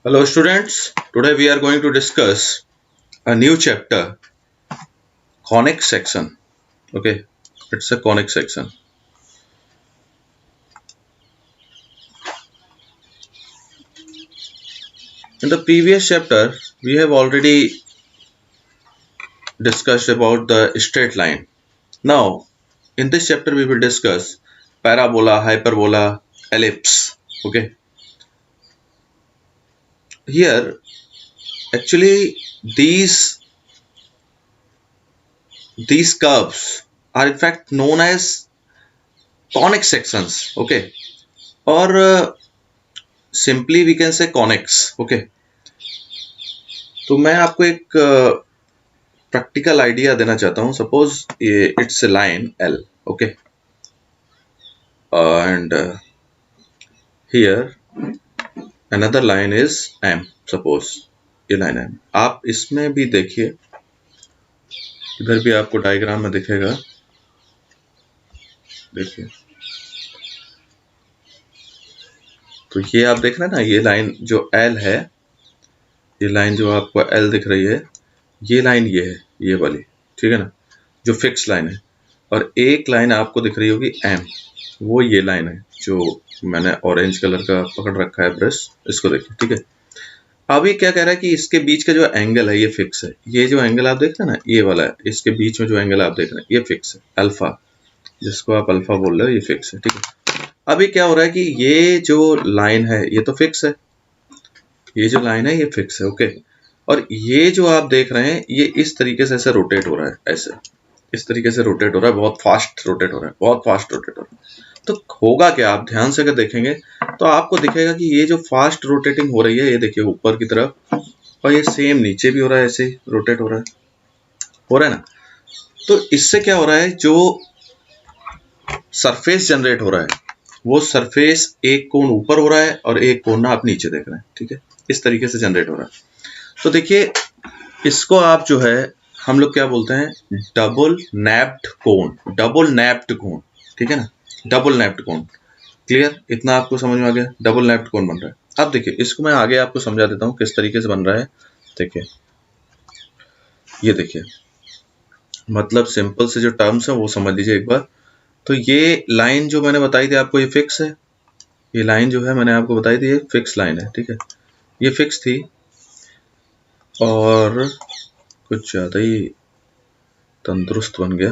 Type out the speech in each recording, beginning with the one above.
Hello students, today we are going to discuss a new chapter, conic section. Okay, it's a conic section. In the previous chapter, we have already discussed about the straight line. Now, in this chapter we will discuss parabola, hyperbola, ellipse. Okay, here actually these these curves are in fact known as conic sections. Okay, or simply we can say conics. Okay, तो मैं आपको एक practical idea देना चाहता हूँ. Suppose it's a line L. Okay, and here another line is M. Suppose ये line M. आप इसमें भी देखिए, इधर भी आपको डायग्राम में दिखेगा. देखिए, तो ये आप देख रहे हैं ना, ये लाइन जो एल है, ये लाइन जो आपको एल दिख रही है, ये लाइन ये है, ये वाली. ठीक है ना, जो फिक्स लाइन है. और एक लाइन आपको दिख रही होगी एम, वो ये लाइन है जो मैंने ऑरेंज कलर का पकड़ रखा है ब्रश. इसको देखिए. ठीक है, अभी क्या कह रहा है कि इसके बीच का जो एंगल है ये फिक्स है. ये जो एंगल आप देख रहे हैं ना, ये वाला है. इसके बीच में जो एंगल आप देख रहे हैं ये फिक्स है. अल्फा, जिसको आप अल्फा बोल रहे हो, ये फिक्स है. ठीक है, अभी क्या हो रहा है कि ये जो लाइन है ये तो फिक्स है, ये जो लाइन है ये फिक्स है. ओके, और ये जो आप देख रहे हैं ये इस तरीके से ऐसे रोटेट हो रहा है, ऐसे इस तरीके से रोटेट हो रहा है, बहुत फास्ट रोटेट हो रहा है, बहुत फास्ट रोटेट हो रहा है. तो होगा क्या, आप ध्यान से अगर देखेंगे तो आपको दिखेगा कि ये जो फास्ट रोटेटिंग हो रही है, ये देखिए ऊपर की तरफ, और ये सेम नीचे भी हो रहा है, ऐसे रोटेट हो रहा है ना. तो इससे क्या हो रहा है, जो सरफेस जनरेट हो रहा है वो सरफेस एक कोण ऊपर हो रहा है और एक कोण आप नीचे देख रहे हैं. ठीक है, इस तरीके से जनरेट हो रहा है. तो देखिए, इसको आप जो है हम लोग क्या बोलते हैं, डबल नैप्ड कोण. डबल नैप्ड कोण, ठीक है ना, डबल नैप्ड कोण. क्लियर, इतना आपको समझ में आ गया. डबल नैप्ड कोण बन रहा है. अब देखिए, इसको मैं आगे आपको समझा देता हूँ किस तरीके से बन रहा है. देखिए, ये देखिए, मतलब सिंपल से जो टर्म्स है वो समझ लीजिए एक बार. तो ये लाइन जो मैंने बताई थी आपको, ये फिक्स है. ये लाइन जो है मैंने आपको बताई थी, ये फिक्स लाइन है. ठीक है, ये फिक्स थी और कुछ ज्यादा ही तंदुरुस्त बन गया.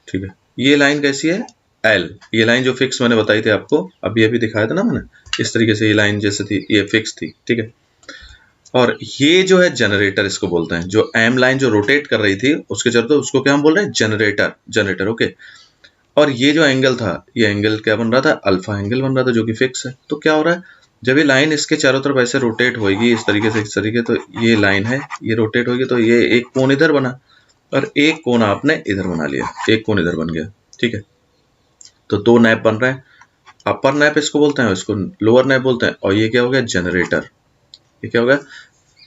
ठीक है, ये लाइन कैसी है, एल. ये लाइन जो फिक्स मैंने बताई थी आपको, अभी अभी दिखाया था ना मैंने, इस तरीके से ये लाइन जैसे थी, ये फिक्स थी. ठीक है, और ये जो है जनरेटर इसको बोलते हैं. जो एम लाइन जो रोटेट कर रही थी उसके चलते उसको क्या हम बोल रहे हैं, जनरेटर. जनरेटर. ओके, और ये जो एंगल था, ये एंगल क्या बन रहा था, अल्फा एंगल बन रहा था, जो कि फिक्स है. तो क्या हो रहा है, जब ये लाइन इसके चारों तरफ ऐसे रोटेट होगी इस तरीके से, इस तरीके, तो ये लाइन है, ये रोटेट होगी, तो ये एक कोण इधर बना और एक कोण आपने इधर बना लिया, एक कोण इधर बन गया. ठीक है, तो दो नैप बन रहे हैं. अपर नैप इसको बोलते हैं, इसको लोअर नैप बोलते हैं. और ये क्या हो गया, जनरेटर. ये क्या हो गया,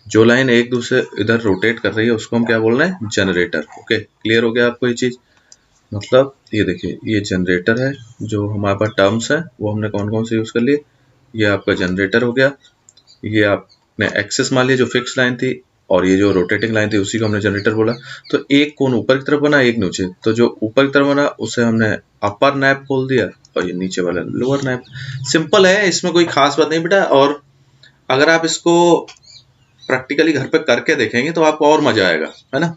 जो लाइन एक दूसरे इधर रोटेट कर रही है उसको हम क्या बोल रहे हैं, जनरेटर. ओके, क्लियर हो गया आपको ये चीज. मतलब ये देखिए, ये जनरेटर है. जो हमारे पास टर्म्स है वो हमने कौन कौन से यूज कर लिए. ये आपका जनरेटर हो गया. ये आपने एक्सेस मान लिया जो फिक्स लाइन थी, और ये जो रोटेटिंग लाइन थी उसी को हमने जनरेटर बोला. तो एक कोण ऊपर की तरफ बना, एक नीचे. तो जो ऊपर की तरफ बना उसे हमने अपर नैप बोल दिया, और ये नीचे वाला लोअर नैप. सिंपल है, इसमें कोई खास बात नहीं बेटा. और अगर आप इसको प्रैक्टिकली घर पे करके देखेंगे तो आपको और मजा आएगा, है ना.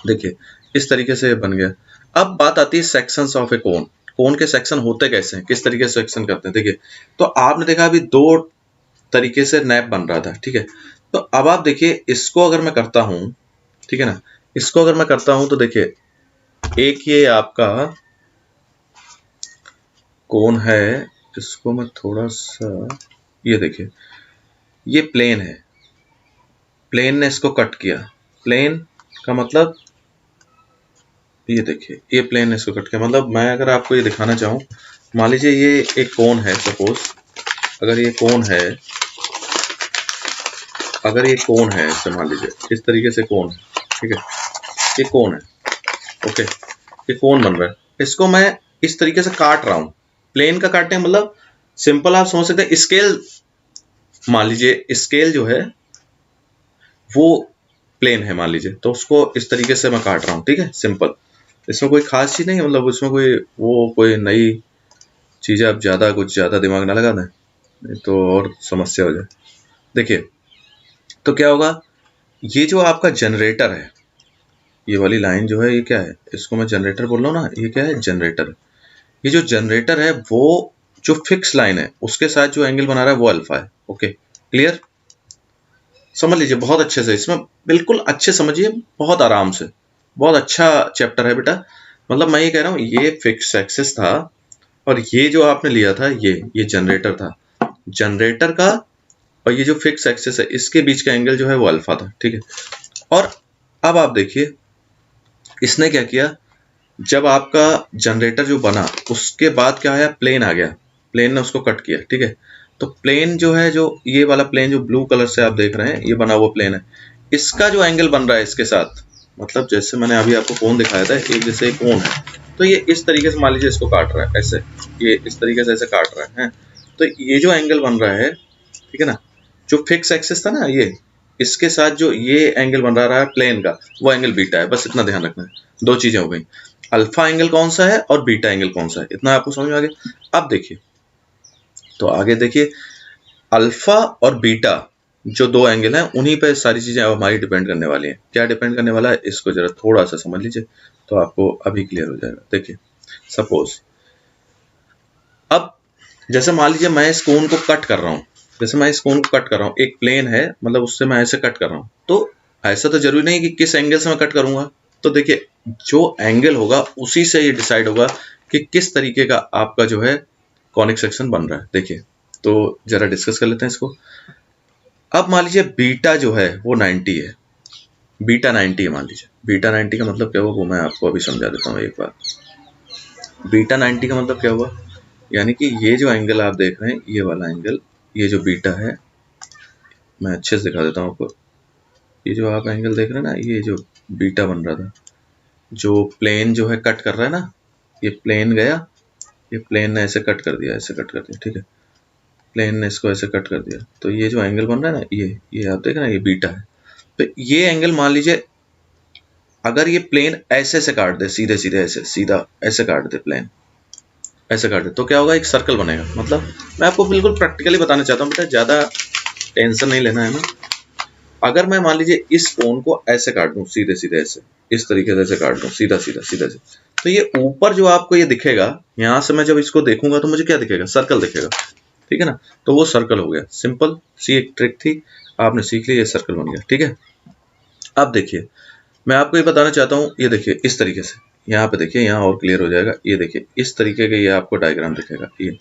देखिए, इस तरीके से बन गया. अब बात आती है सेक्शंस ऑफ ए कोन. कोन के सेक्शन होते कैसे हैं, किस तरीके से सेक्शन करते हैं. देखिए, तो आपने देखा अभी दो तरीके से नैप बन रहा था. ठीक है, तो अब आप देखिए, इसको अगर मैं करता हूं, ठीक है ना, इसको अगर मैं करता हूं तो देखिए, एक ये आपका कोन है, इसको मैं थोड़ा सा, ये देखिए, ये प्लेन है, प्लेन ने इसको कट किया. प्लेन का मतलब, ये देखिए, ये प्लेन ने इसको कट किया. मतलब मैं अगर आपको ये दिखाना चाहूँ, मान लीजिए ये एक कोन है. सपोज अगर ये कोन है, अगर ये कोन है, ऐसे मान लीजिए इस तरीके से कोन है. ठीक है, ये कोन है. ओके, ये कोन बन रहा है. इसको मैं इस तरीके से काट रहा हूँ. प्लेन का काटने मतलब सिंपल आप समझ सकते हैं, स्केल मान लीजिए स्केल जो है वो प्लेन है मान लीजिए, तो उसको इस तरीके से मैं काट रहा हूँ, ठीक है, सिंपल, इसमें कोई खास चीज नहीं है, मतलब उसमें कोई नई चीज आप कुछ ज्यादा दिमाग ना लगा दें, नहीं तो और समस्या हो जाए। देखिए तो क्या होगा, ये जो आपका जनरेटर है, ये वाली लाइन जो है ये क्या है, इसको मैं जनरेटर बोल रहा हूँ ना, ये क्या है, जनरेटर। ये जो जनरेटर है वो जो फिक्स लाइन है उसके साथ जो एंगल बना रहा है वो अल्फा है। ओके, क्लियर, समझ लीजिए बहुत अच्छे से, इसमें बिल्कुल अच्छे समझिए, बहुत आराम से, बहुत अच्छा चैप्टर है बेटा। मतलब मैं ये कह रहा हूँ ये फिक्स एक्सिस था और ये जो आपने लिया था ये जनरेटर था, जनरेटर का और ये जो फिक्स एक्सिस है इसके बीच का एंगल जो है वो अल्फा था, ठीक है। और अब आप देखिए इसने क्या किया, जब आपका जनरेटर जो बना उसके बाद क्या आया, प्लेन आ गया, प्लेन ने उसको कट किया, ठीक है। तो प्लेन जो है, जो ये वाला प्लेन जो ब्लू कलर से आप देख रहे हैं ये बना हुआ प्लेन है, इसका जो एंगल बन रहा है इसके साथ, मतलब जैसे मैंने अभी आपको कोण दिखाया था, एक जैसे एक कोण है, तो ये इस तरीके से मान लीजिए इसको काट रहा है ऐसे, ये इस तरीके से ऐसे काट रहा है, तो ये जो एंगल बन रहा है, ठीक है ना, जो फिक्स एक्सिस था ना ये, इसके साथ जो ये एंगल बन रहा है प्लेन का, वो एंगल बीटा है, बस इतना ध्यान रखना है। दो चीजें हो गई, अल्फा एंगल कौन सा है और बीटा एंगल कौन सा है, इतना आपको समझ में आ गया। अब देखिए, तो आगे देखिए, अल्फा और बीटा जो दो एंगल हैं उन्हीं पे सारी चीजें अब हमारी डिपेंड करने वाली हैं। क्या डिपेंड करने वाला है, इसको जरा थोड़ा सा समझ लीजिए तो आपको अभी क्लियर हो जाएगा। देखिए सपोज अब जैसे मान लीजिए मैं इस कोण को कट कर रहा हूं, जैसे मैं इस कोण को कट कर रहा हूं, एक प्लेन है, मतलब उससे मैं ऐसे कट कर रहा हूं, तो ऐसा तो जरूरी नहीं कि किस एंगल से मैं कट करूंगा, तो देखिए जो एंगल होगा उसी से ये डिसाइड होगा कि किस तरीके का आपका जो है कॉनिक सेक्शन बन रहा है। देखिए तो जरा डिस्कस कर लेते हैं इसको। अब मान लीजिए बीटा जो है वो 90 है, बीटा 90 है मान लीजिए, बीटा 90 का मतलब क्या हुआ वो मैं आपको अभी समझा देता हूँ एक बार। बीटा 90 का मतलब क्या हुआ, यानी कि ये जो एंगल आप देख रहे हैं ये वाला एंगल, ये जो बीटा है, मैं अच्छे से दिखा देता हूँ आपको, ये जो आप एंगल देख रहे हैं ना, ये जो बीटा बन रहा था, जो प्लेन जो है कट कर रहा है ना, ये प्लेन गया, ये प्लेन ने ऐसे कट कर दिया, ऐसे कट कर दिया, ठीक है, प्लेन ने इसको ऐसे कट कर दिया, तो ये जो एंगल बन रहा है ना, ये आप देख रहे हैं ये बीटा है। तो ये एंगल मान लीजिए अगर ये प्लेन ऐसे से काट दे, सीधे सीधे ऐसे, सीधा ऐसे काट दे प्लेन, ऐसे काट दे, तो क्या होगा, एक सर्कल बनेगा। मतलब मैं आपको बिल्कुल प्रैक्टिकली बताना चाहता हूँ बेटा, ज्यादा टेंशन नहीं लेना है ना। अगर मैं मान लीजिए इस कोण को ऐसे काट दूं, सीधे सीधे ऐसे, इस तरीके से ऐसे काट दूं, सीधा सीधा सीधा सीधा, तो ये ऊपर जो आपको ये दिखेगा, यहां से मैं जब इसको देखूंगा तो मुझे क्या दिखेगा, सर्कल दिखेगा, ठीक है ना, तो वो सर्कल हो गया। सिंपल सी एक ट्रिक थी, आपने सीख ली, ये सर्कल बन गया, ठीक है। अब देखिए मैं आपको ये बताना चाहता हूँ, ये देखिए इस तरीके से, यहाँ पे देखिए, यहाँ और क्लियर हो जाएगा, ये देखिए इस तरीके का ये आपको डायग्राम दिखेगा, ये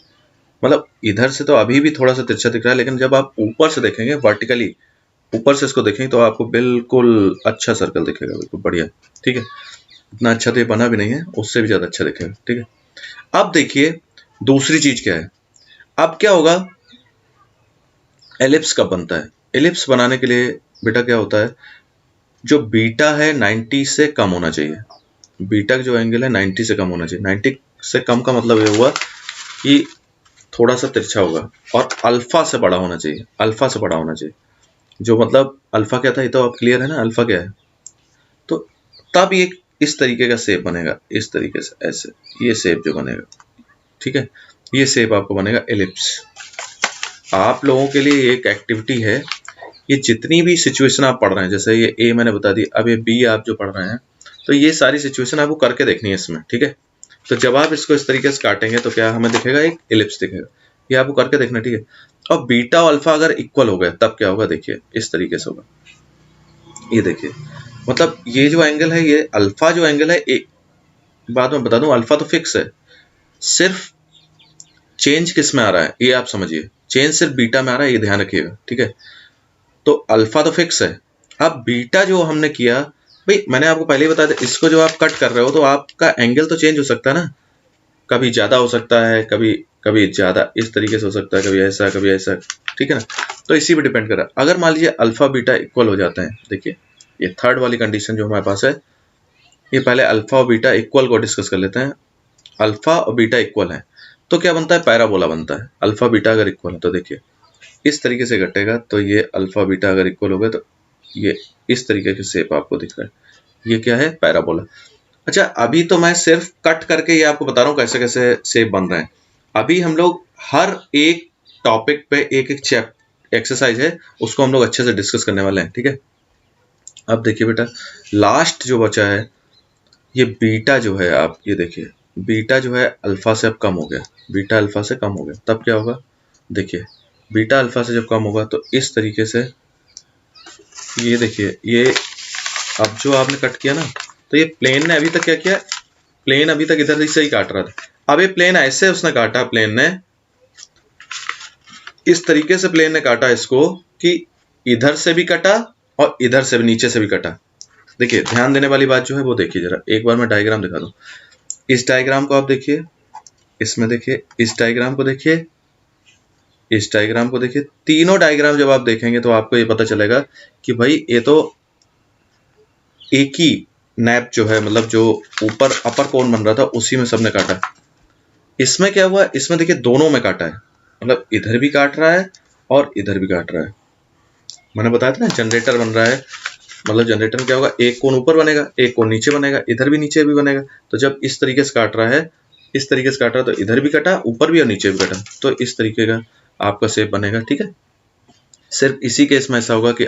मतलब इधर से तो अभी भी थोड़ा सा तिरछा दिख रहा है, लेकिन जब आप ऊपर से देखेंगे, वर्टिकली ऊपर से इसको देखेंगे, तो आपको बिल्कुल अच्छा सर्कल दिखेगा, बिल्कुल बढ़िया, ठीक है। इतना अच्छा तो ये बना भी नहीं है, उससे भी ज्यादा अच्छा दिखेगा, ठीक है। अब देखिए दूसरी चीज क्या है, अब क्या होगा, एलिप्स कब बनता है, एलिप्स बनाने के लिए बेटा क्या होता है, जो बीटा है 90 से कम होना चाहिए, बीटा का जो एंगल है 90 से कम होना चाहिए। 90 से कम का मतलब ये हुआ कि थोड़ा सा तिरछा होगा, और अल्फा से बड़ा होना चाहिए, अल्फा से बड़ा होना चाहिए, जो मतलब अल्फा क्या था ये तो अब क्लियर है ना, अल्फा क्या है, तो तब ये इस तरीके का शेप बनेगा, इस तरीके से ऐसे, ये शेप जो बनेगा, ठीक है, ये शेप आपको बनेगा एलिप्स। आप लोगों के लिए एक एक्टिविटी है, ये जितनी भी सिचुएशन आप पढ़ रहे हैं, जैसे ये ए मैंने बता दी, अब ये बी आप जो पढ़ रहे हैं, तो ये सारी सिचुएशन आपको करके देखनी है इसमें, ठीक है। तो जब आप इसको इस तरीके से काटेंगे तो क्या हमें दिखेगा, एक एलिप्स दिखेगा, ये आपको करके देखना, ठीक है। और बीटा और अल्फा अगर इक्वल हो गए तब क्या होगा, देखिए इस तरीके से होगा, ये देखिए, मतलब ये जो एंगल है, ये अल्फा जो एंगल है, एक बात मैं बता दूं, अल्फा तो फिक्स है, सिर्फ चेंज किस में आ रहा है ये आप समझिए, चेंज सिर्फ बीटा में आ रहा है, ये ध्यान रखिएगा, ठीक है। तो अल्फा तो फिक्स है, अब बीटा जो हमने किया, भाई मैंने आपको पहले ही बताया था, इसको जो आप कट कर रहे हो तो आपका एंगल तो चेंज हो सकता है ना, कभी ज्यादा हो सकता है, कभी कभी ज्यादा इस तरीके से हो सकता है, कभी ऐसा, ठीक है ना। तो इसी पे डिपेंड कर रहा है। अगर मान लीजिए अल्फा बीटा इक्वल हो जाते हैं, देखिए ये थर्ड वाली कंडीशन जो हमारे पास है, ये पहले अल्फा और बीटा इक्वल को डिस्कस कर लेते हैं। अल्फा और बीटा इक्वल है तो क्या बनता है, पैराबोला बनता है। अल्फा बीटा अगर इक्वल है तो देखिए इस तरीके से कटेगा तो ये अल्फा बीटा अगर इक्वल हो गए तो ये इस तरीके की शेप आपको दिख रहा है। ये क्या है? पैराबोला। अच्छा, अभी तो मैं सिर्फ कट करके ये आपको बता रहा हूँ कैसे कैसे शेप बन रहे हैं। अभी हम लोग हर एक टॉपिक पे एक एक एक्सरसाइज है उसको हम लोग अच्छे से डिस्कस करने वाले हैं, ठीक है। अब देखिए बेटा, लास्ट जो बचा है ये बीटा जो है, आप ये देखिए बीटा जो है अल्फा से अब कम हो गया, बीटा अल्फा से कम हो गया, तब क्या होगा? देखिए बीटा अल्फा से जब कम होगा तो इस तरीके से ये देखिए, ये अब जो आपने कट किया ना, तो ये प्लेन ने अभी तक क्या किया? प्लेन अभी तक इधर से ही काट रहा था, अब ये प्लेन ऐसे उसने काटा, प्लेन ने इस तरीके से प्लेन ने काटा इसको कि इधर से भी कटा और इधर से भी, नीचे से भी कटा। देखिए ध्यान देने वाली बात जो है वो देखिए जरा, एक बार मैं डायग्राम दिखा दूं। इस डायग्राम को आप देखिए, इसमें देखिए, इस डायग्राम को देखिए, इस डायग्राम को देखिए, तीनों डायग्राम जब आप देखेंगे तो आपको ये पता चलेगा कि भाई ये तो एक ही नैप जो है, मतलब जो ऊपर अपर कोन बन रहा था उसी में सबने काटा। इसमें क्या हुआ? इसमें देखिए दोनों में काटा है, मतलब इधर भी काट रहा है और इधर भी काट रहा है। मैंने बताया था ना जनरेटर बन रहा है, मतलब जनरेटर में क्या होगा? एक कोन ऊपर बनेगा, एक कोन नीचे बनेगा, इधर भी नीचे भी बनेगा। तो जब इस तरीके से काट रहा है, इस तरीके से काट रहा है तो इधर भी कटा, ऊपर भी और नीचे भी कटा, तो इस तरीके का आपका शेप बनेगा, ठीक है। सिर्फ इसी केस में ऐसा होगा कि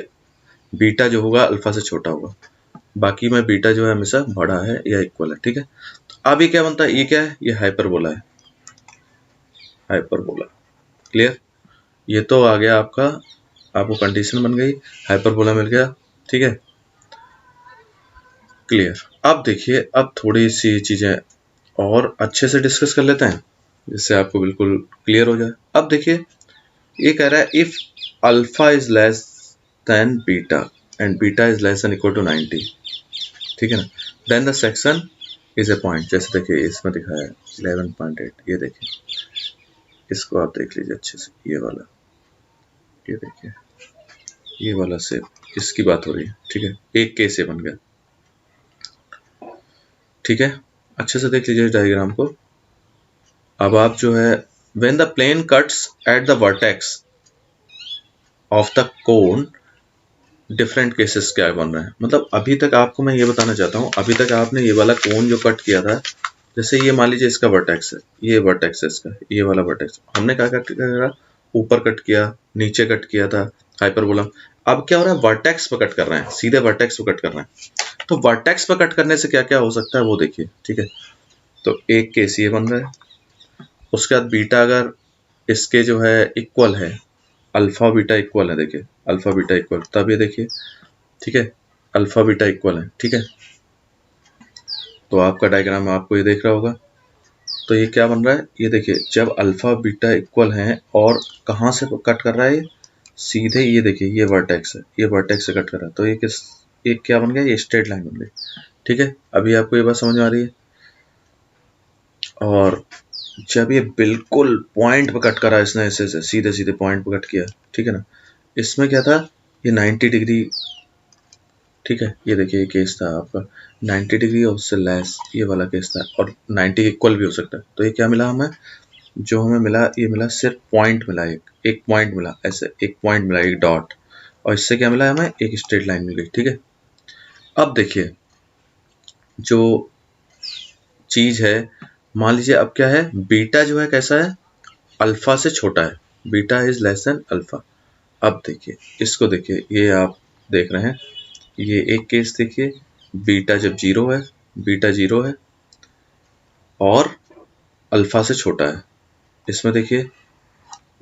बीटा जो होगा अल्फा से छोटा होगा, बाकी में बीटा जो है हमेशा बड़ा है या इक्वल है, ठीक है। तो अब ये क्या बनता है? ये क्या है? ये हाइपरबोला है, हाइपरबोला। क्लियर? ये तो आ गया आपका, आपको कंडीशन बन गई, हाइपरबोला मिल गया, ठीक है। क्लियर? अब देखिए, अब थोड़ी सी चीजें और अच्छे से डिस्कस कर लेते हैं जिससे आपको बिल्कुल क्लियर हो जाए। अब देखिए, ये कह रहा है if alpha is less than beta and beta is less than equal to 90, ठीक है ना, then the section is a point. जैसे देखिए इसमें दिखाया है 11.8, ये देखिए, इसको आप देख लीजिए अच्छे से, ये वाला, ये देखिए, ये वाला शेप, इसकी बात हो रही है, ठीक है। एक के से बन गया, ठीक है। अच्छे से देख लीजिए डायग्राम को। अब आप जो है, when the plane cuts at the vertex of the cone, different cases क्या बन रहे हैं, मतलब अभी तक आपको मैं ये बताना चाहता हूँ, अभी तक आपने ये वाला कोन जो कट किया था, जैसे ये मान लीजिए इसका वर्टेक्स है, ये वर्टेक्स है इसका, ये वाला वर्टेक्स, हमने क्या कट किया? ऊपर कट किया, नीचे कट किया था, हाइपरबोला। अब क्या हो रहा है? वर्टेक्स पर कट कर रहे हैं, सीधे वर्टेक्स पर कट कर रहे हैं। तो वर्टेक्स पर कट करने से क्या क्या हो सकता है वो देखिए, ठीक है। तो एक केस ये बन रहा है, उसके बाद बीटा अगर इसके जो है इक्वल है, अल्फा बीटा इक्वल है, देखिए अल्फा बीटा इक्वल, तब ये देखिए, ठीक है, अल्फा बीटा इक्वल है, ठीक है। तो आपका डायग्राम आपको ये देख रहा होगा, तो ये क्या बन रहा है? ये देखिए, जब अल्फा बीटा इक्वल हैं और कहाँ से कट कर रहा है? ये सीधे, ये देखिए, ये वर्टेक्स है, ये वर्टेक्स से कट कर रहा है, तो ये किस, एक क्या बन गया? ये स्ट्रेट लाइन बन गई, ठीक है। अभी आपको ये बात समझ में आ रही है? और जब ये बिल्कुल पॉइंट पे कट करा इसने, ऐसे से सीधे सीधे पॉइंट पे कट किया, ठीक है ना, इसमें क्या था? ये 90 डिग्री, ठीक है। ये देखिए ये केस था आपका 90 डिग्री और उससे लेस, ये वाला केस था, और 90 इक्वल भी हो सकता है। तो ये क्या मिला हमें? जो हमें मिला, ये मिला सिर्फ पॉइंट मिला, एक पॉइंट मिला, ऐसे एक पॉइंट मिला, एक डॉट, और इससे क्या मिला हमें? एक स्ट्रेट लाइन मिल गई, ठीक है। अब देखिए जो चीज है, मान लीजिए अब क्या है? बीटा जो है कैसा है? अल्फा से छोटा है, beta is less then alpha. अब देखिए इसको, देखिए ये आप देख रहे हैं, ये एक केस देखिए, बीटा जब जीरो है, बीटा जीरो है और अल्फा से छोटा है, इसमें देखिए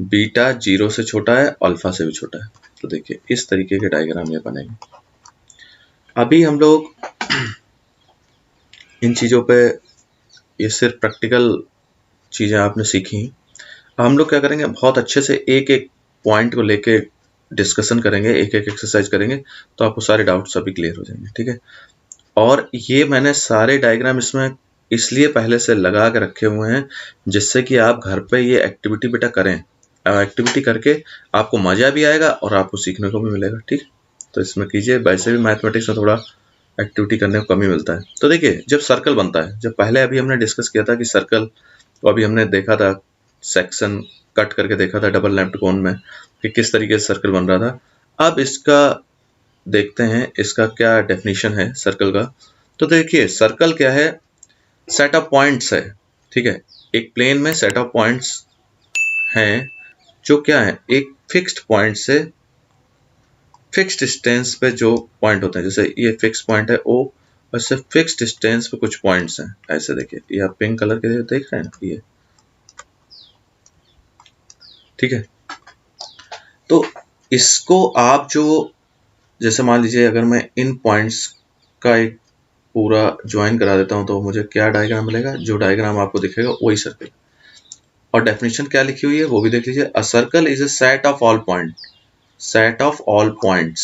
बीटा जीरो से छोटा है, अल्फा से भी छोटा है। तो देखिए इस तरीके के डायग्राम ये बनेंगे। अभी हम लोग इन चीज़ों पे, ये सिर्फ प्रैक्टिकल चीज़ें आपने सीखी, हम लोग क्या करेंगे? बहुत अच्छे से एक एक पॉइंट को लेके डिस्कशन करेंगे, एक एक एक्सरसाइज करेंगे, तो आपको सारे डाउट्स अभी क्लियर हो जाएंगे, ठीक है। और ये मैंने सारे डायग्राम इसमें इसलिए पहले से लगा के रखे हुए हैं जिससे कि आप घर पे ये एक्टिविटी बेटा करें, एक्टिविटी करके आपको मजा भी आएगा और आपको सीखने को भी मिलेगा, ठीक। तो इसमें कीजिए, वैसे भी मैथमेटिक्स में थोड़ा एक्टिविटी करने को कम ही मिलता है। तो देखिए जब सर्कल बनता है, जब पहले अभी हमने डिस्कस किया था कि सर्कल, तो अभी हमने देखा था सेक्शन कट करके देखा था डबल लैंप्ड कोन में कि किस तरीके से सर्कल बन रहा था। अब इसका देखते हैं इसका क्या डेफिनेशन है सर्कल का। तो देखिए सर्कल क्या है, सेट ऑफ पॉइंट्स है, ठीक है। एक प्लेन में सेट ऑफ पॉइंट्स हैं जो क्या है, एक फिक्स्ड पॉइंट से फिक्स्ड डिस्टेंस पे जो पॉइंट होते हैं, जैसे ये फिक्स पॉइंट है O, और इससे फिक्स्ड डिस्टेंस पे कुछ पॉइंट्स हैं, ऐसे देखिए ये आप पिंक कलर के देख रहे हैं ना ये, ठीक है। तो इसको आप जो, जैसे मान लीजिए अगर मैं इन पॉइंट्स का एक पूरा ज्वाइन करा देता हूं तो मुझे क्या डायग्राम मिलेगा, जो डायग्राम आपको दिखेगा वही सर्कल। और डेफिनेशन क्या लिखी हुई है वो भी देख लीजिए, a circle is a set of all point, set of all points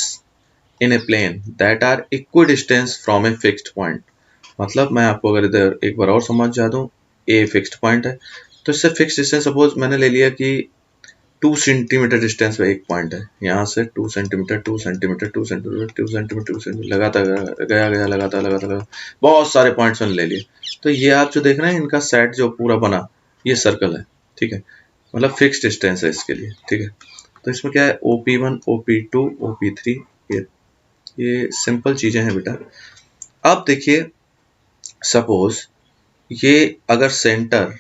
in a plane that are equidistant from a fixed point। मतलब मैं आपको अगर इधर एक बार और समझा दूं, a फिक्स्ड पॉइंट है तो इससे फिक्स डिस्टेंस सपोज मैंने ले लिया कि 2 सेंटीमीटर डिस्टेंस पे एक पॉइंट है, यहाँ से 2 centimetre 2 centimetre 2 centimetre 2 centimetre 2 centimetre लगाता गया लगातार बहुत सारे पॉइंट्स मैंने ले लिए। तो ये आप जो देख रहे हैं इनका सेट जो पूरा बना ये सर्कल है, ठीक है, मतलब फिक्स डिस्टेंस है इसके लिए, ठीक है। तो इसमें क्या है, OP1 OP2 OP3, ये सिंपल चीजें हैं बेटा। अब देखिए सपोज ये अगर सेंटर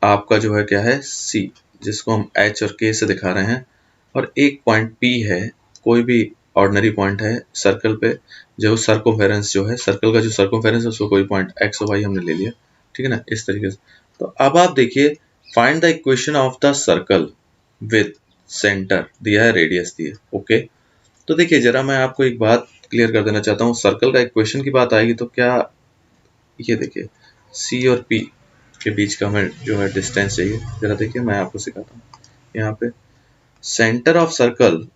आपका जो है क्या है C, जिसको हम H और K से दिखा रहे हैं, और एक पॉइंट P है, कोई भी ऑर्डिनरी पॉइंट है सर्कल पे, जो सर्कमफेरेंस जो है सर्कल का जो सर्कमफेरेंस है उसको कोई पॉइंट X और Y हमने ले लिया, ठीक है ना, इस तरीके से। तो अब आप देखिए find the equation of the circle with centre दिया है, रेडियस दिया है, ओके। तो देखिए जरा मैं आपको एक बात क्लियर कर देना चाहता हूँ, सर्कल का इक्वेशन की बात आएगी तो क्या, ये देखिए C और P के बीच का हमें जो है डिस्टेंस चाहिए, जरा देखिए मैं आपको सिखाता हूँ। यहाँ पे सेंटर ऑफ सर्कल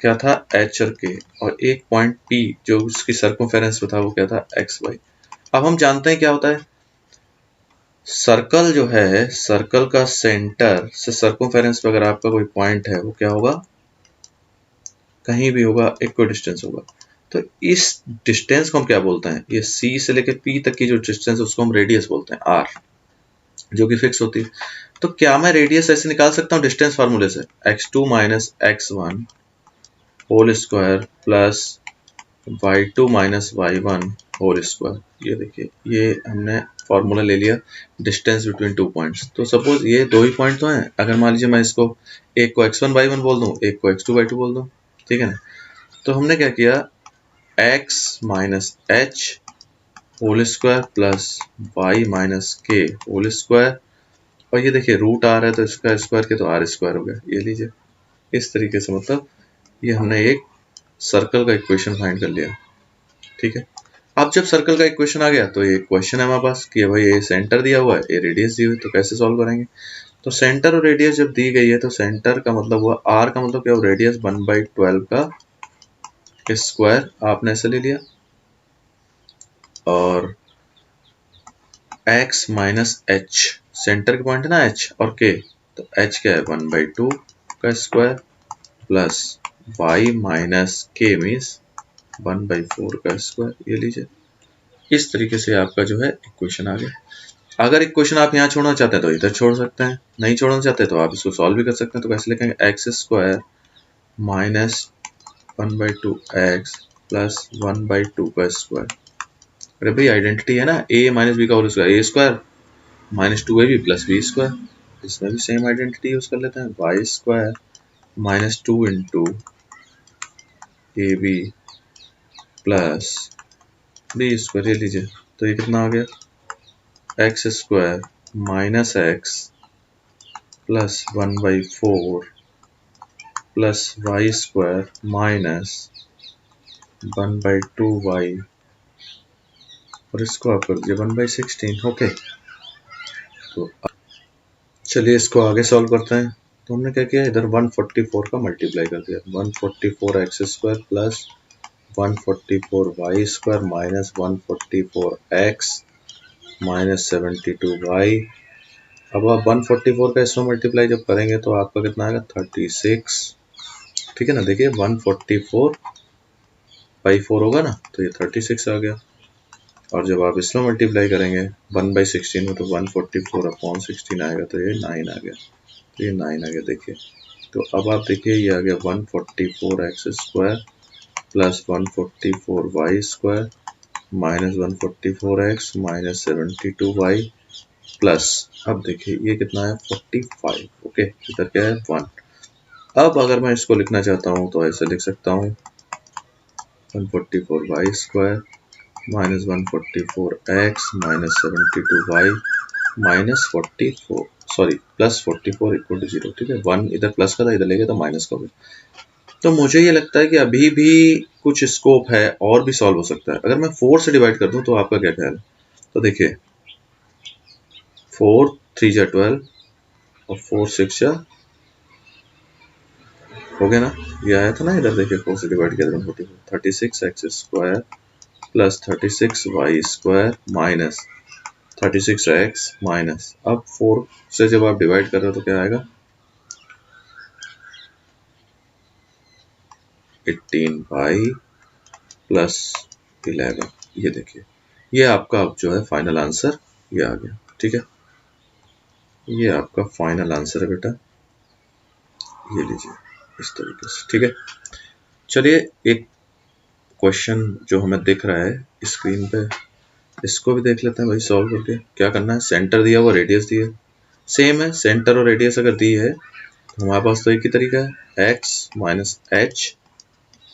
क्या था, H और K, और एक पॉइंट P जो उसकी सर्कमफेरेंस था वो क्या था, XY। अब हम जानते हैं क्या होता है, सर्कल जो है सर्कल का सेंटर से सर्कमफेरेंस पे अगर आपका कोई पॉइंट है वो क्या होगा, कहीं भी होगा, इक्वल डिस्टेंस होगा। तो इस डिस्टेंस को हम क्या बोलते हैं, ये C से लेकर P तक की जो डिस्टेंस है उसको हम रेडियस बोलते हैं, R, जो कि फिक्स होती है। तो क्या मैं रेडियस ऐसे निकाल सकता हूँ डिस्टेंस फार्मूले से, x2 minus x1 whole square plus y2 minus y1 whole square. ये देखिए ये हमने फॉर्मूला ले लिया डिस्टेंस बिटवीन 2 पॉइंट्स। तो सपोज ये 2 ही पॉइंट तो हैं, अगर मान लीजिए मैं इसको एक को x1 y1 बोल दूं, एक को x2 y2 बोल दूं, ठीक है ना। तो हमने क्या किया, x minus h whole square plus y minus k whole square, और ये देखिए रूट आ रहा है तो इसका स्क्वायर के तो r स्क्वायर हो गया, ये लीजिए इस तरीके से। मतलब ये हमने एक सर्कल का इक्वेशन फाइंड कर लिया, ठीक है। अब जब सर्कल का इक्वेशन आ गया तो ये क्वेश्चन है हमारे पास कि भाई ये सेंटर दिया हुआ है, ये रेडियस दी हुई है, तो कैसे सॉल्व करेंगे। तो सेंटर और रेडियस जब दी गई है तो सेंटर का मतलब हुआ, r का मतलब क्या हुआ, रेडियस 1/12 का स्क्वायर आपने ऐसे ले लिया, और x माइनस h सेंटर के पॉइंट है ना h और k, तो h क्या है 1/2 का square plus y minus k means 1/4 का स्क्वायर, ये लीजिए। इस तरीके से आपका जो है इक्वेशन आ गया। अगर इक्वेशन आप यहाँ छोड़ना चाहते हैं तो इधर छोड़ सकते हैं, नहीं छोड़ना चाहते तो आप इसको सॉल्व भी कर सकते हैं। तो कैसे लिखेंगे, x square minus 1/2 x plus 1/2 का स्क्वायर। अरे भाई आइडेंटिटी है ना, a माइनस बी का whole square, a square minus 2ab plus b square, इसमें भी सेम आइडेंटिटी यूज कर लेते हैं, y square minus 2 into a b plus b square, ये लीजिए। तो ये कितना आ गया, x square minus x plus 1/4 plus y square minus 1/2 y, और इसको आप कर दीजिए 1/16, ओके। तो चलिए इसको आगे सॉल्व करते हैं। तो हमने क्या किया, इधर 144 का मल्टीप्लाई कर दिया, 144 x square plus 144 y square minus 144 x minus 72 y. अब आप 144 का इसमें मल्टीप्लाई जब करेंगे तो आपका कितना आएगा, 36, ठीक है ना। देखिए 144/4 होगा ना, तो ये 36 आ गया। और जब आप इसमें मल्टीप्लाई करेंगे 1/16 में तो 144/16 आएगा, तो ये 9 आ गया। तो ये 9 आ गया। देखिए तो अब आप देखिए ये आ गया 144x² plus 144y² minus 144x minus 72y plus, अब देखिए ये कितना है 45। ओके, इधर क्या है 1। अब अगर मैं इसको लिखना चाहता हूँ तो ऐसे लिख सकता हूँ 144y² minus 144x minus 72y minus 44 sorry plus 44 equal to 0। ठीक है, 1 इधर प्लस का था, इधर लेके तो माइनस का हो गया। तो मुझे ये लगता है कि अभी भी कुछ स्कोप है और भी सॉल्व हो सकता है। अगर मैं 4 से डिवाइड कर दूं तो आपका क्या ख्याल है? तो देखिए 4 3 जा 12 और 4 6 जा हो गया ना, ये आया था ना इधर। देखिए 4 से डिवाइड किया था 36x² plus 36y² minus 36x minus, अब 4 से जब आप डिवाइड कर रहे हो तो क्या आएगा 18y प्लस 11। ये देखिए ये आपका अब जो है फाइनल आंसर ये आ गया। ठीक है, ये आपका फाइनल आंसर है बेटा, ये लीजिए इस तरीके से। ठीक है, चलिए एक क्वेश्चन जो हमें दिख रहा है स्क्रीन पे इसको भी देख लेते हैं भाई सॉल्व करके। क्या करना है, सेंटर दिया हुआ रेडियस दिया सेम है, सेंटर और रेडियस अगर दी है तो हमारे पास तो एक ही तरीका है, x minus h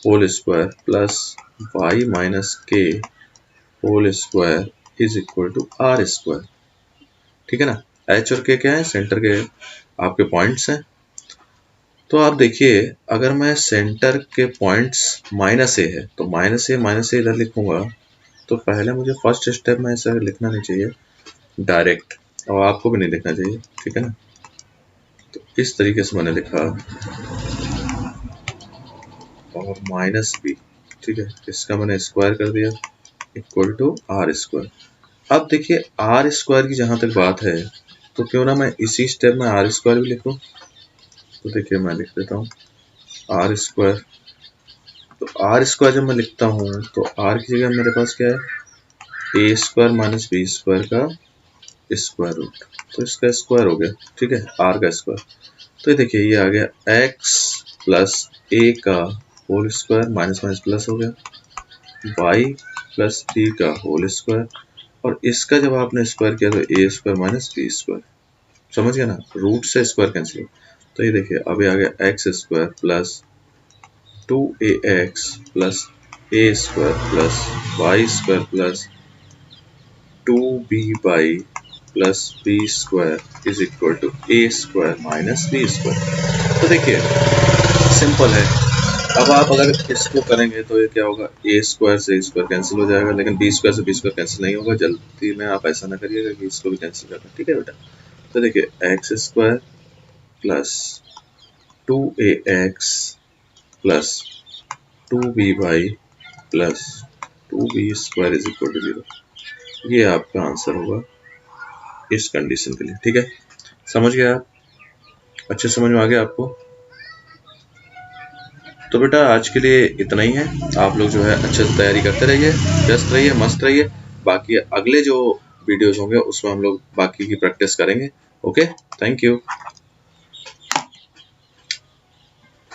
whole square plus y minus k whole square is equal to r square. ठीक है ना, h और k क्या है, सेंटर के आपके पॉइंट्स हैं। तो आप देखिए अगर मैं सेंटर के पॉइंट्स माइनस ए है तो माइनस ए इधर लिखूंगा तो पहले मुझे फर्स्ट स्टेप में ऐसा लिखना नहीं चाहिए डायरेक्ट, और आपको भी नहीं लिखना चाहिए। ठीक है ना, तो इस तरीके से मैंने लिखा और माइनस बी। ठीक है, इसका मैंने स्क्वायर कर दिया इक्वल टू आर स्क्वायर। अब देखिए आर स्क्वायर की जहां तक बात है तो क्यों ना मैं इसी स्टेप में आर स्क्वायर भी लिखूं। तो देखिए मैं लिख देता हूँ आर स्क्वायर। तो आर स्क्वायर जब मैं लिखता हूँ तो आर की जगह मेरे पास क्या है ए स्क्वायर माइनस बी स्क्वायर का स्क्वायर रूट, तो इसका स्क्वायर हो गया। ठीक है, आर का स्क्वायर। तो ये देखिए ये आ गया एक्स प्लस ए का whole square minus minus plus हो गया वाई प्लस बी का होल स्क्वायर, और इसका जब आपने स्क्वायर किया तो a square minus b square. समझ गया ना, रूट से स्क्वायर कैंसिल। तो ये देखिए अभी आ गया x square plus 2ax plus a square plus y square plus 2by plus b square is equal to a square minus b square. तो देखिए सिंपल है। अब आप अगर इसको करेंगे तो ये क्या होगा, ए स्क्वायर से ए स्क्वायर कैंसिल हो जाएगा, लेकिन बी स्क्वायर से बी स्क्वायर कैंसिल नहीं होगा। जल्दी में आप ऐसा ना करिएगा कि इसको भी कैंसिल करना। ठीक है बेटा, तो देखिए x square plus 2ax plus 2by plus 2b square is equal to 0। ये आपका आंसर होगा इस कंडीशन के लिए। ठीक है, समझ गया आप, अच्छे समझ में आ गया आपको। तो बेटा आज के लिए इतना ही है। आप लोग जो है अच्छे से तैयारी करते रहिए, व्यस्त रहिए, मस्त रहिए। बाकी अगले जो वीडियोस होंगे उसमें हम लोग बाकी की प्रैक्टिस करेंगे। Okay, thank you.